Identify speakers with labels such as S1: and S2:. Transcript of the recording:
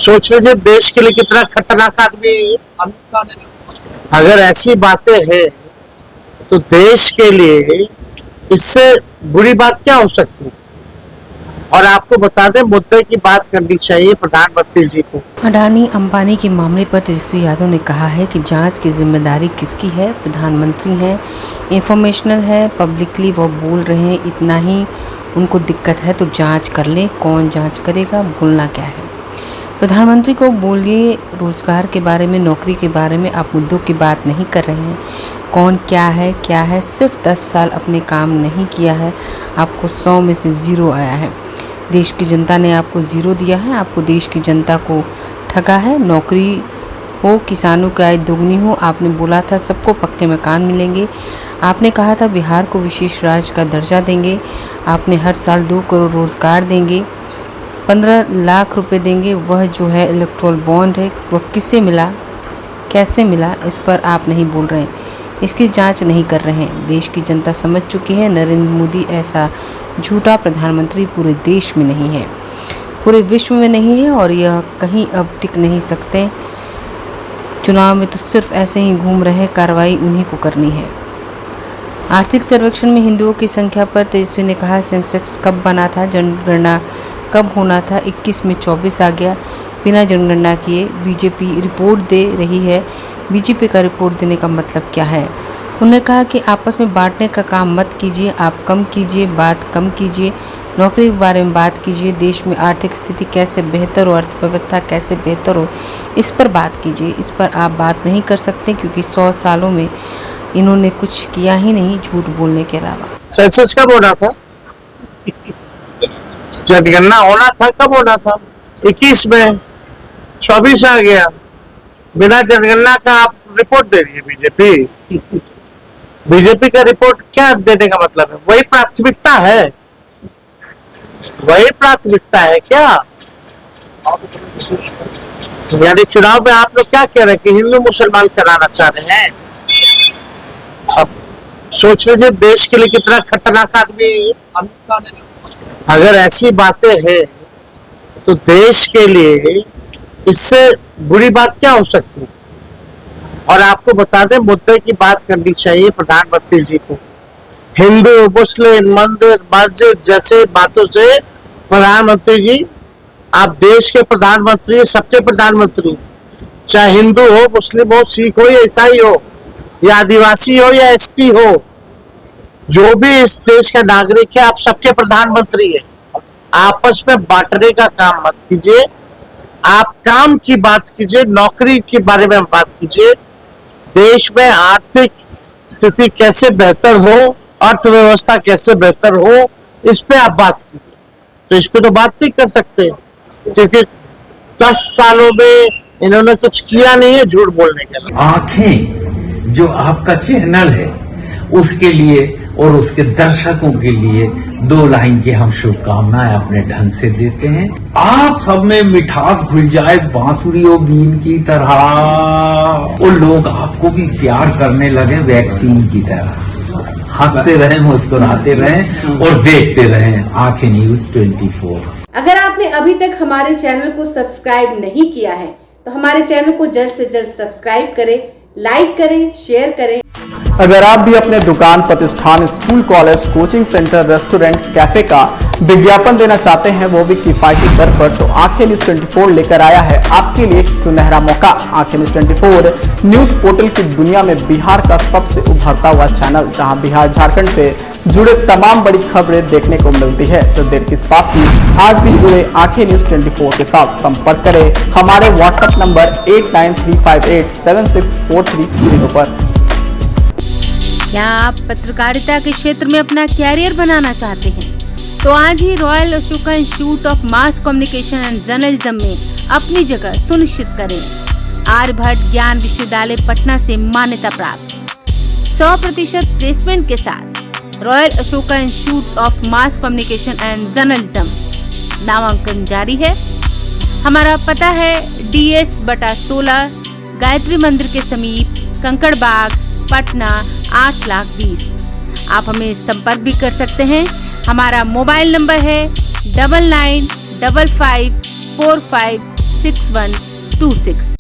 S1: सोच लीजिए देश के लिए कितना खतरनाक आदमी है। अगर ऐसी बातें हैं तो देश के लिए इससे बुरी बात क्या हो सकती है। और आपको बता दें, मुद्दे की बात करनी चाहिए प्रधानमंत्री जी को।
S2: अडानी अंबानी के मामले पर तेजस्वी यादव ने कहा है कि जांच की जिम्मेदारी किसकी है। प्रधानमंत्री हैं, इंफॉर्मेशनल है, पब्लिकली वो बोल रहे हैं, इतना ही उनको दिक्कत है तो जांच कर लें। कौन जांच करेगा, बोलना क्या है। प्रधानमंत्री को बोलिए रोजगार के बारे में, नौकरी के बारे में, आप मुद्दों की बात नहीं कर रहे हैं। कौन क्या है, सिर्फ 10 साल अपने काम नहीं किया है, आपको 100 में से 0 आया है। देश की जनता ने आपको 0 दिया है, आपको देश की जनता को ठगा है। नौकरी हो, किसानों की आय दोगुनी हो, आपने बोला था सबको पक्के मकान मिलेंगे, आपने कहा था बिहार को विशेष राज्य का दर्जा देंगे, आपने हर साल 2 करोड़ रोजगार देंगे, 15 लाख रुपए देंगे। वह जो है इलेक्ट्रोल बॉन्ड है, वह किसे मिला, कैसे मिला, इस पर आप नहीं बोल रहे हैं, इसकी जांच नहीं कर रहे हैं। देश की जनता समझ चुकी है, नरेंद्र मोदी ऐसा झूठा प्रधानमंत्री पूरे देश में नहीं है, पूरे विश्व में नहीं है, और यह कहीं अब टिक नहीं सकते। चुनाव में तो सिर्फ ऐसे ही घूम रहे, कार्रवाई उन्हीं को करनी है। आर्थिक सर्वेक्षण में हिंदुओं की संख्या पर तेजस्वी ने कहा, सेंसेक्स कब बना था, जनगणना कब होना था, 21 में 24 आ गया बिना जनगणना किए। बीजेपी रिपोर्ट दे रही है, बीजेपी का रिपोर्ट देने का मतलब क्या है। उन्होंने कहा कि आपस में बांटने का काम मत कीजिए, आप कम कीजिए, बात कम कीजिए, नौकरी के बारे में बात कीजिए, देश में आर्थिक स्थिति कैसे बेहतर हो, अर्थव्यवस्था कैसे बेहतर हो, इस पर बात कीजिए। इस पर आप बात नहीं कर सकते क्योंकि 100 सालों में इन्होंने कुछ किया ही नहीं, झूठ बोलने के अलावा।
S1: सेंसस कब होना था, जनगणना होना था, कब होना था, 21 में 24 आ गया, बिना जनगणना का आप रिपोर्ट दे रही है बीजेपी। बीजेपी का रिपोर्ट क्या देने का मतलब है, वही प्राथमिकता है, वही प्राथमिकता है क्या। यानी चुनाव में आप लोग क्या कह रहे हैं कि हिंदू मुसलमान कराना चाह रहे हैं। अब सोच लीजिए देश के लिए कितना खतरनाक आदमी है। अगर ऐसी बातें हैं तो देश के लिए इससे बुरी बात क्या हो सकती है। और आपको बता दें, मुद्दे की बात करनी चाहिए प्रधानमंत्री जी को। हिंदू मुस्लिम मंदिर मस्जिद जैसे बातों से प्रधानमंत्री जी, आप देश के प्रधानमंत्री, सबके प्रधानमंत्री, चाहे हिंदू हो, मुस्लिम हो, सिख हो या ईसाई हो, या आदिवासी हो या एसटी हो, जो भी इस देश का नागरिक है, आप सबके प्रधानमंत्री है। आपस में बांटने का काम मत कीजिए, आप काम की बात कीजिए, नौकरी के बारे में बात कीजिए, देश में आर्थिक स्थिति कैसे बेहतर हो, अर्थव्यवस्था कैसे बेहतर हो, इस पे आप बात कीजिए। तो इस पे तो बात नहीं कर सकते क्योंकि 10 सालों में इन्होंने कुछ किया नहीं है, झूठ बोलने के लिए।
S3: आंखें जो आपका चैनल है उसके लिए और उसके दर्शकों के लिए 2 लाइन की हम शुभकामनाएं अपने ढंग से देते हैं। आप सब में मिठास घुल जाए बांसुरी और बीन की तरह, और लोग आपको भी प्यार करने लगे वैक्सीन की तरह। हंसते रहें, मुस्कुराते रहें और देखते रहें आंखें न्यूज 24।
S4: अगर आपने अभी तक हमारे चैनल को सब्सक्राइब नहीं किया है तो हमारे चैनल को जल्द से जल्द सब्सक्राइब करें, लाइक करें, शेयर करें।
S5: अगर आप भी अपने दुकान, प्रतिष्ठान, school, college, coaching centre, restaurant, cafe का विज्ञापन देना चाहते हैं, वो भी किफायती दर पर, तो आंखें न्यूज 24 लेकर आया है आपके लिए एक सुनहरा मौका। आंखें न्यूज 24 न्यूज पोर्टल की दुनिया में बिहार का सबसे उभरता हुआ चैनल, जहां बिहार झारखंड से जुड़े तमाम बड़ी खबरें देखने को मिलती है। तो देर किस बात की, आज भी जुड़े आंखें न्यूज 24 के साथ संपर्क करें हमारे व्हाट्सएप नंबर 8935876430 पर।
S2: क्या आप पत्रकारिता के क्षेत्र में अपना कैरियर बनाना चाहते हैं? तो आज ही Royal Ashoka Institute of Mass Communication and Journalism में अपनी जगह सुनिश्चित करें। आर्यभट्ट ज्ञान विश्वविद्यालय पटना से मान्यता प्राप्त 100% प्लेसमेंट के साथ royal Ashoka Institute of Mass Communication and journalism नामांकन जारी है। हमारा पता है DS/16 गायत्री मंदिर के समीप, कंकड़ बाग, पटना 8,20,000। आप हमें संपर्क भी कर सकते हैं। हमारा मोबाइल नंबर है 995545
S4: 6126।